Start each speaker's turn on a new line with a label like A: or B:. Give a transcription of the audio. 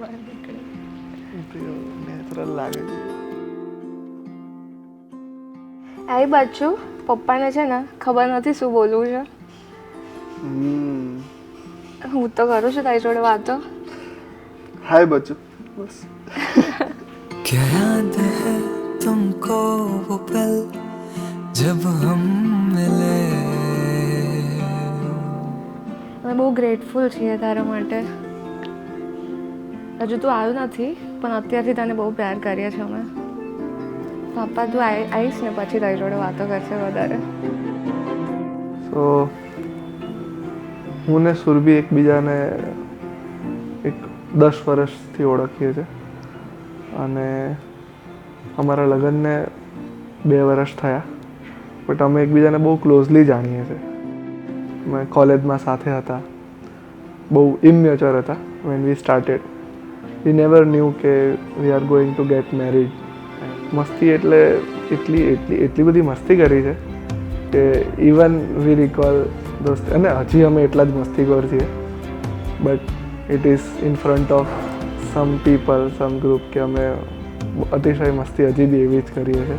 A: બહાર નીકળે.
B: નેચરલ લાગે છે.
A: આવી બાજુ પપ્પાને છે ને ખબર નથી શું બોલવું છે. હું તો કરું છું તારી જોડે વાતો.
B: હાય બચ્ચુ. બસ.
C: क्या याद है तुमको वो पल जब हम मिले.
A: અમે બહુ ગ્રેટફુલ છીએ તારા માટે. હજુ તું આવ્યું નથી પણ અત્યારથી તને બહુ પ્યાર કરીએ છીએ અમે. પપ્પા તું આવીશ ને પછી તારી જોડે વાતો કરશે વધારે.
B: સો હું ને સુરભી એકબીજાને એક 10 વર્ષથી ઓળખીએ છીએ અને અમારા લગ્નને 2 વર્ષ થયા બટ અમે એકબીજાને બહુ ક્લોઝલી જાણીએ છીએ. અમે કોલેજમાં સાથે હતા, બહુ ઇમેચ્યોર હતા when we started. We never knew કે we are going to get married. મસ્તી એટલે એટલી બધી મસ્તી કરી છે કે ઇવન વી રિકોલ દોસ્ત. અને હજી અમે એટલા જ મસ્તીખોર છીએ but it is in front of some people, some group કે અમે અતિશય મસ્તી હજી બી એવી જ કરીએ છીએ.